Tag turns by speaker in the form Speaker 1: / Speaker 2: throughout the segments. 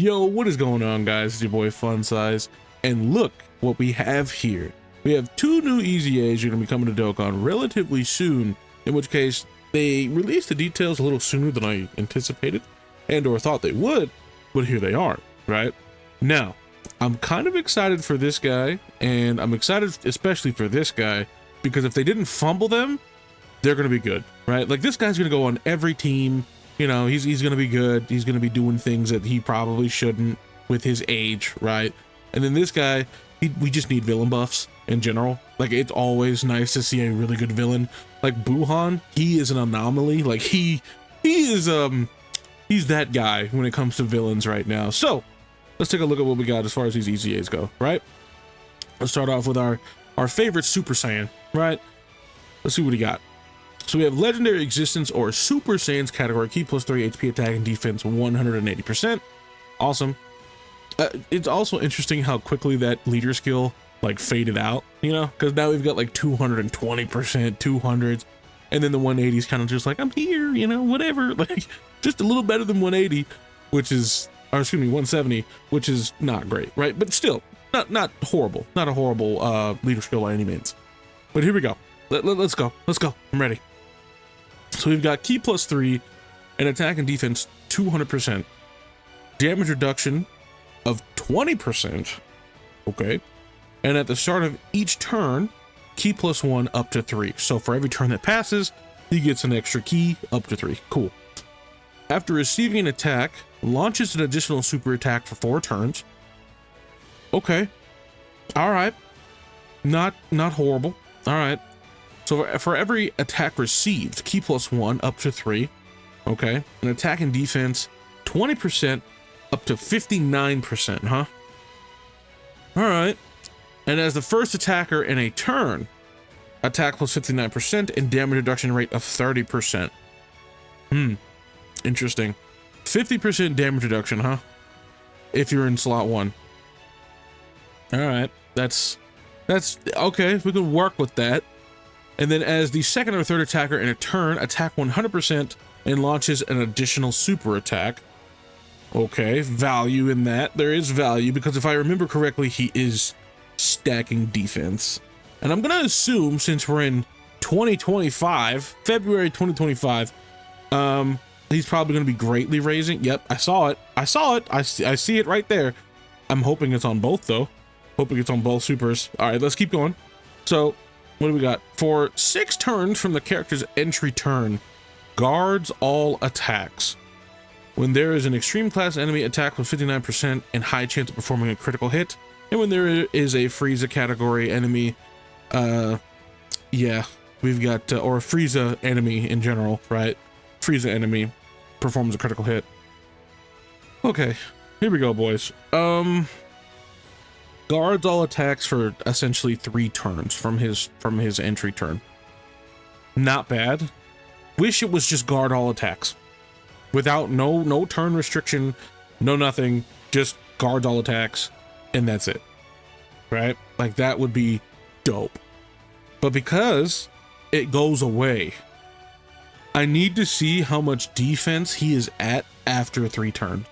Speaker 1: Yo, what is going on, guys? It's your boy Fun Size, and look what we have here. We have two new Easy A's are going to be coming to Dokkan relatively soon, in which case they released the details a little sooner than I anticipated and or thought they would, but here they are, right? Now, I'm kind of excited for this guy, and I'm excited especially for this guy, because if they didn't fumble them, they're going to be good, right? Like, this guy's going to go on every team. You know, he's going to be good. He's going to be doing things that he probably shouldn't with his age, right? And then this guy, we just need villain buffs in general. Like, it's always nice to see a really good villain. Like Buhan, he is an anomaly. Like, he's that guy when it comes to villains right now. So let's take a look at what we got as far as these Easy A's go, right? Let's start off with our favorite Super Saiyan, right? Let's see what he got. So we have Legendary Existence or Super Saiyan's category, key plus 3 HP attack and defense 180%. Awesome. It's also interesting how quickly that leader skill like faded out, you know, because now we've got like 220%, 200s, and then the 180s kind of just like, I'm here, you know, whatever, like just a little better than 180, which is, or excuse me, 170, which is not great, right? But still, not horrible, not a horrible leader skill by any means. But here we go. Let's go. I'm ready. So we've got key plus 3 and attack and defense 200%, damage reduction of 20%. Okay. And at the start of each turn, key plus 1 up to 3. So for every turn that passes, he gets an extra key up to 3. Cool. After receiving an attack, launches an additional super attack for 4 turns. Okay. All right. Not horrible. All right. So for every attack received, key plus 1 up to 3. Okay. And attack and defense 20% up to 59%, huh? All right. And as the first attacker in a turn, attack plus 59% and damage reduction rate of 30%. Interesting. 50% damage reduction, huh? If you're in slot 1. All right. That's okay. We can work with that. And then as the second or third attacker in a turn, attack 100% and launches an additional super attack. Okay, value in that. There is value because if I remember correctly, he is stacking defense. And I'm going to assume since we're in 2025, February 2025, he's probably going to be greatly raising. Yep, I saw it. I see it right there. I'm hoping it's on both though. Hoping it's on both supers. All right, let's keep going. So what do we got? For 6 turns from the character's entry turn, guards all attacks. When there is an extreme class enemy, attack with 59% and high chance of performing a critical hit. And when there is a Frieza category enemy, yeah, we've got, or a Frieza enemy in general, right? Frieza enemy performs a critical hit. Okay, here we go, boys. Guards all attacks for essentially 3 turns from his entry turn. Not bad. Wish it was just guard all attacks. Without no turn restriction, no nothing, just guards all attacks, and that's it. Right? Like, that would be dope. But because it goes away, I need to see how much defense he is at after 3 turns.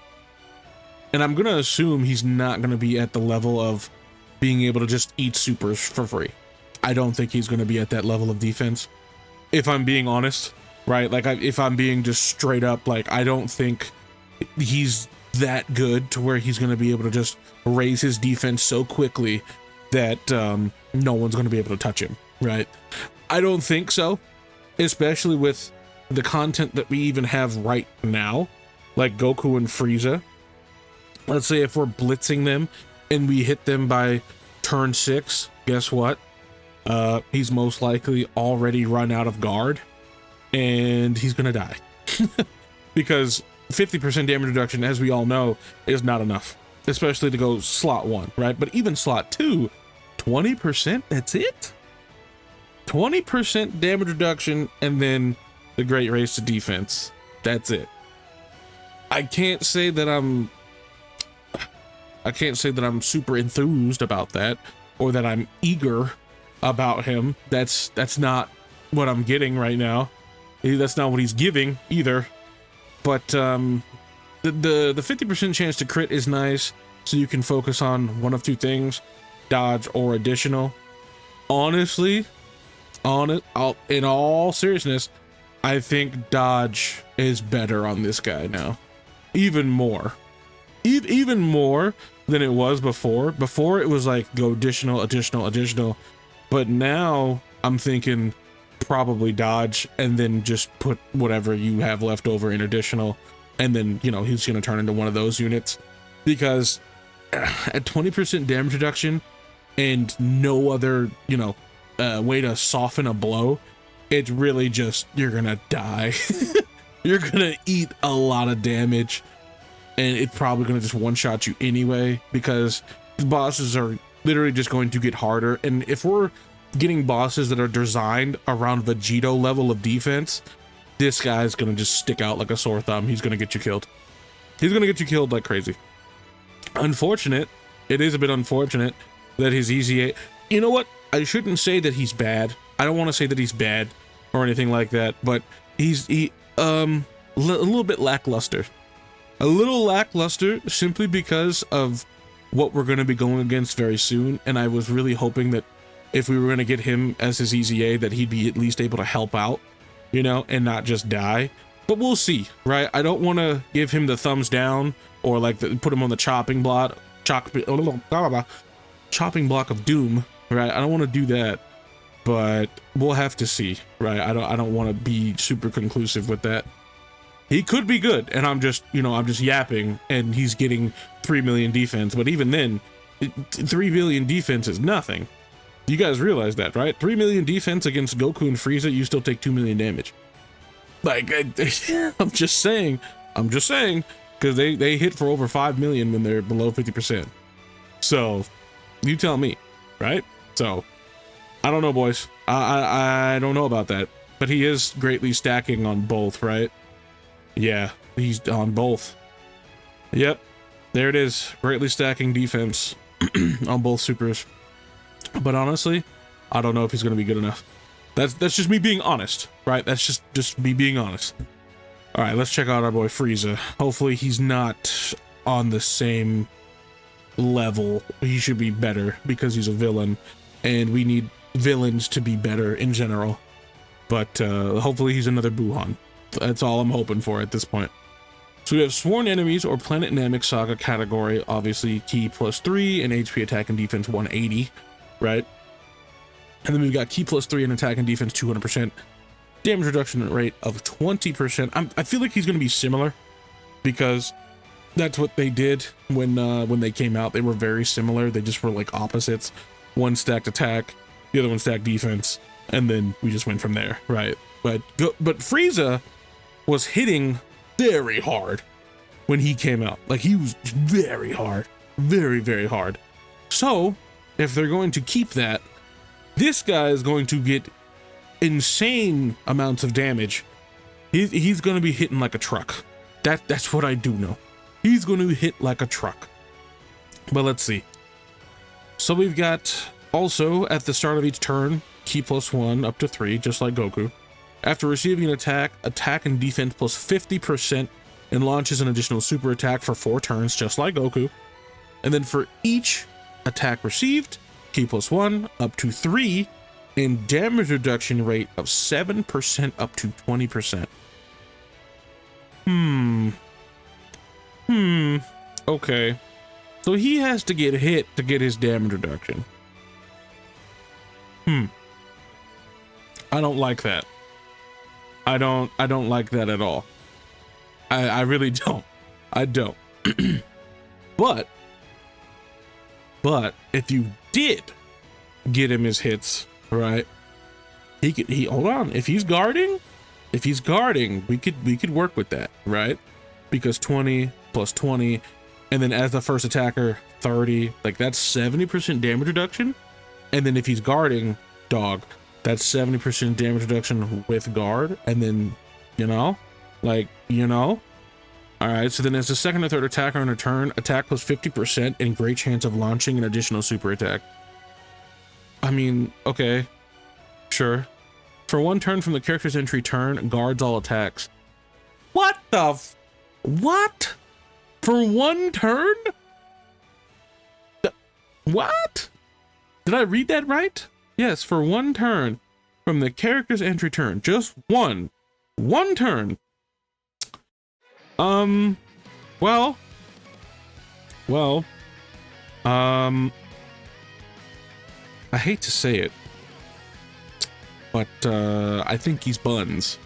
Speaker 1: And I'm going to assume he's not going to be at the level of being able to just eat supers for free. I don't think he's going to be at that level of defense, if I'm being honest, right? Like, if I'm being just straight up, like, I don't think he's that good to where he's going to be able to just raise his defense so quickly that no one's going to be able to touch him, right? I don't think so, especially with the content that we even have right now, like Goku and Frieza. Let's say if we're blitzing them and we hit them by turn 6, guess what? He's most likely already run out of guard and he's gonna die. Because 50% damage reduction, as we all know, is not enough, especially to go slot 1, right? But even slot 2, 20%, that's it? 20% damage reduction and then the great raise to defense. That's it. I can't say that I'm super enthused about that or that I'm eager about him. That's not what I'm getting right now. That's not what he's giving either. But the 50% chance to crit is nice, so you can focus on one of two things, dodge or additional. Honestly, in all seriousness, I think dodge is better on this guy now, even more, even more than it was before. Before it was like go additional, but now I'm thinking probably dodge and then just put whatever you have left over in additional, and then, you know, he's going to turn into one of those units, because at 20% damage reduction and no other, you know, way to soften a blow, it's really just, you're gonna die. You're gonna eat a lot of damage, and it's probably gonna just one-shot you anyway, because the bosses are literally just going to get harder. And if we're getting bosses that are designed around Vegito level of defense, this guy's gonna just stick out like a sore thumb. He's gonna get you killed. He's gonna get you killed like crazy. Unfortunate. It is a bit unfortunate that his easy. You know what? I shouldn't say that he's bad. I don't want to say that he's bad or anything like that, but he's a little bit lackluster. A little lackluster simply because of what we're going to be going against very soon. And I was really hoping that if we were going to get him as his EZA, that he'd be at least able to help out, you know, and not just die. But we'll see, right? I don't want to give him the thumbs down or like put him on the chopping block of doom, right? I don't want to do that, but we'll have to see, right? I don't want to be super conclusive with that. He could be good, and I'm just, you know, I'm just yapping, and he's getting 3 million defense, but even then, 3 million defense is nothing. You guys realize that, right? 3 million defense against Goku and Frieza, you still take 2 million damage. Like, I'm just saying, because they hit for over 5 million when they're below 50%. So, you tell me, right? So, I don't know, boys. I don't know about that, but he is greatly stacking on both, right? Yeah, he's on both. Yep, there it is. Greatly stacking defense on both supers. But honestly, I don't know if he's going to be good enough. That's just me being honest, right? That's just me being honest. All right, let's check out our boy Frieza. Hopefully he's not on the same level. He should be better because he's a villain, and we need villains to be better in general. But hopefully he's another Buhan. That's all I'm hoping for at this point. So we have Sworn Enemies or Planet Namek Saga category, obviously Ki +3 and HP attack and defense 180, right? And then we've got Ki +3 and attack and defense 200%, damage reduction rate of 20%. I feel like he's going to be similar because that's what they did when they came out. They were very similar. They just were like opposites. One stacked attack, the other one stacked defense, and then we just went from there, right? But Frieza was hitting very hard when he came out. Like, he was very hard, very, very hard. So if they're going to keep that, this guy is going to get insane amounts of damage. He's going to be hitting like a truck. That's what I do know. He's going to hit like a truck. But let's see. So we've got also at the start of each turn, Ki +1 up to 3, just like Goku. After receiving an attack and defense +50%, and launches an additional super attack for 4 turns, just like Goku. And then for each attack received, Ki +1 up to 3, and damage reduction rate of 7% up to 20%. Okay. So he has to get hit to get his damage reduction. I don't like that. I don't like that at all. I really don't. I don't. But if you did get him his hits, right? He hold on. If he's guarding, we could work with that, right? Because 20 + 20, and then as the first attacker, 30, like that's 70% damage reduction. And then if he's guarding, dog, that's 70% damage reduction with guard. And then, you know, like, you know. All right, so then as the second or third attacker on a turn, attack +50% and great chance of launching an additional super attack. I mean, okay, sure. For 1 turn from the character's entry turn, guards all attacks. What the what? For one turn? What? Did I read that right? Yes, for one turn from the character's entry turn. Just one. One turn. Well, I hate to say it, but I think he's buns.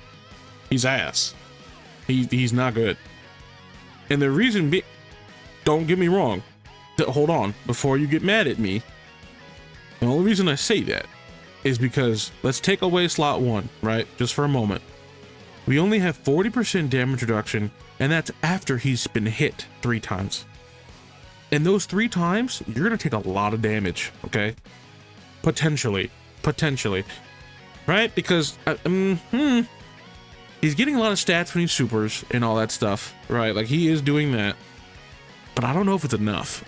Speaker 1: He's ass. He's not good. And the reason don't get me wrong. Hold on, before you get mad at me. The only reason I say that is because let's take away slot 1, right? Just for a moment. We only have 40% damage reduction, and that's after he's been hit 3 times. And those 3 times, you're gonna take a lot of damage, okay? Potentially, right? Because he's getting a lot of stats when he supers and all that stuff, right? Like he is doing that, but I don't know if it's enough.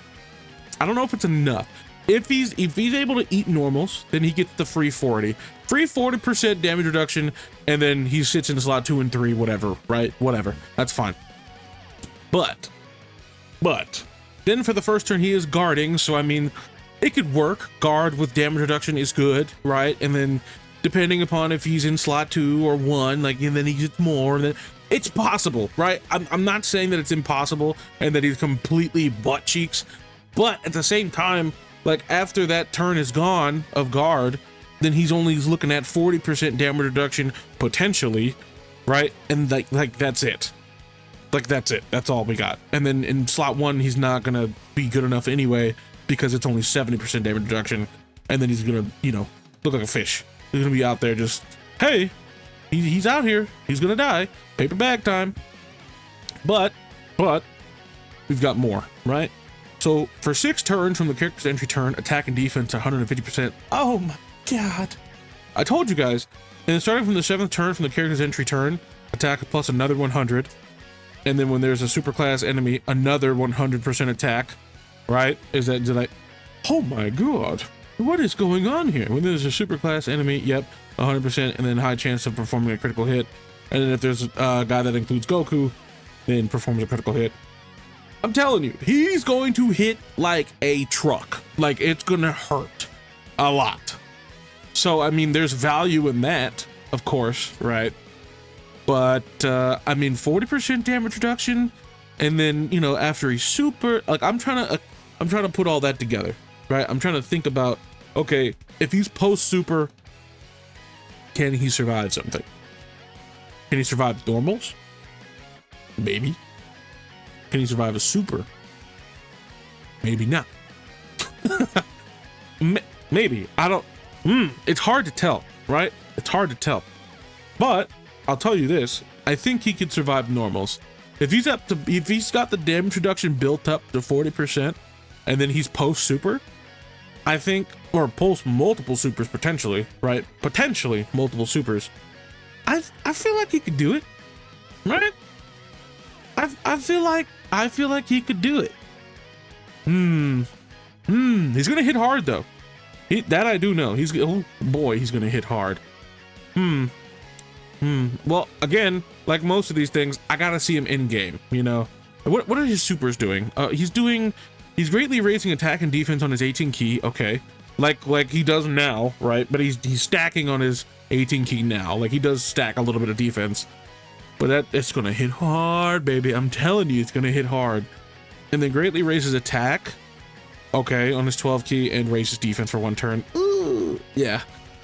Speaker 1: I don't know if it's enough. If he's able to eat normals, then he gets the free 40% damage reduction, and then he sits in slot 2 and 3, whatever, right? Whatever, that's fine. But then for the first turn he is guarding, so I mean, it could work. Guard with damage reduction is good, right? And then depending upon if he's in slot 2 or 1, like, and then he gets more, and then it's possible, right? I'm not saying that it's impossible and that he's completely butt cheeks, but at the same time, like after that turn is gone of guard, then he's only looking at 40% damage reduction potentially, right? And like that's it. Like that's it. That's all we got. And then in slot 1, he's not gonna be good enough anyway because it's only 70% damage reduction, and then he's gonna, you know, look like a fish. He's gonna be out there just, hey, he's out here. He's gonna die. Paper bag time. But we've got more, right? So for 6 turns from the character's entry turn, attack and defense 150%. Oh my god! I told you guys. And then starting from the 7th turn from the character's entry turn, attack plus another 100. And then when there's a superclass enemy, another 100% attack. Right? Did I? Oh my god! What is going on here? When there's a superclass enemy, yep, 100%, and then high chance of performing a critical hit. And then if there's a guy that includes Goku, then performs a critical hit. I'm telling you, he's going to hit like a truck. Like, it's gonna hurt a lot. So, I mean, there's value in that, of course, right? But, I mean, 40% damage reduction, and then, you know, after he's super, like, I'm trying to put all that together, right? I'm trying to think about, okay, if he's post-super, can he survive something? Can he survive normals? Maybe. Can he survive a super? Maybe not. Maybe. I don't. It's hard to tell, right? It's hard to tell. But I'll tell you this: I think he could survive normals. If he's got the damage reduction built up to 40%, and then he's post super, I think, or post multiple supers potentially, right? Potentially multiple supers. I feel like he could do it, right? I feel like he could do it. He's gonna hit hard though. That I do know. Oh boy, he's gonna hit hard. Well, again, like most of these things, I gotta see him in game. You know, what are his supers doing? He's greatly raising attack and defense on his 18 key. Okay, like he does now, right? But he's stacking on his 18 key now. Like he does stack a little bit of defense. But it's gonna hit hard, baby. I'm telling you, it's gonna hit hard. And then greatly raises attack, okay, on his 12 key, and raises defense for 1 turn. Ooh, yeah.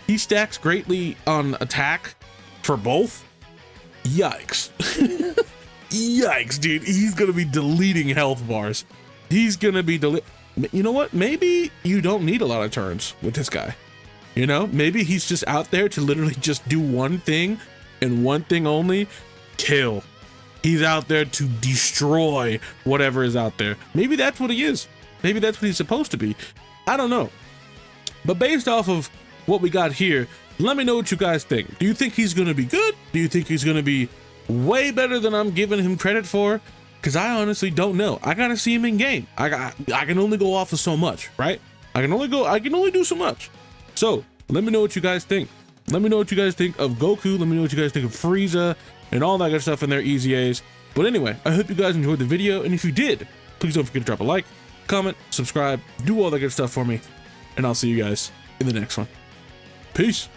Speaker 1: He stacks greatly on attack for both. Yikes. Yikes, dude. He's gonna be deleting health bars. He's gonna be you know what? Maybe you don't need a lot of turns with this guy. You know, maybe he's just out there to literally just do one thing and one thing only. Kill. He's out there to destroy whatever is out there. Maybe that's what he is. Maybe that's what he's supposed to be. I don't know. But based off of what we got here, let me know what you guys think. Do you think he's going to be good? Do you think he's going to be way better than I'm giving him credit for? Because I honestly don't know. I got to see him in game. I can only go off of so much, right? I can only do so much. So let me know what you guys think. Let me know what you guys think of Goku. Let me know what you guys think of Frieza and all that good stuff in their easy A's. But anyway, I hope you guys enjoyed the video, and if you did, please don't forget to drop a like, comment, subscribe, do all that good stuff for me, and I'll see you guys in the next one. Peace.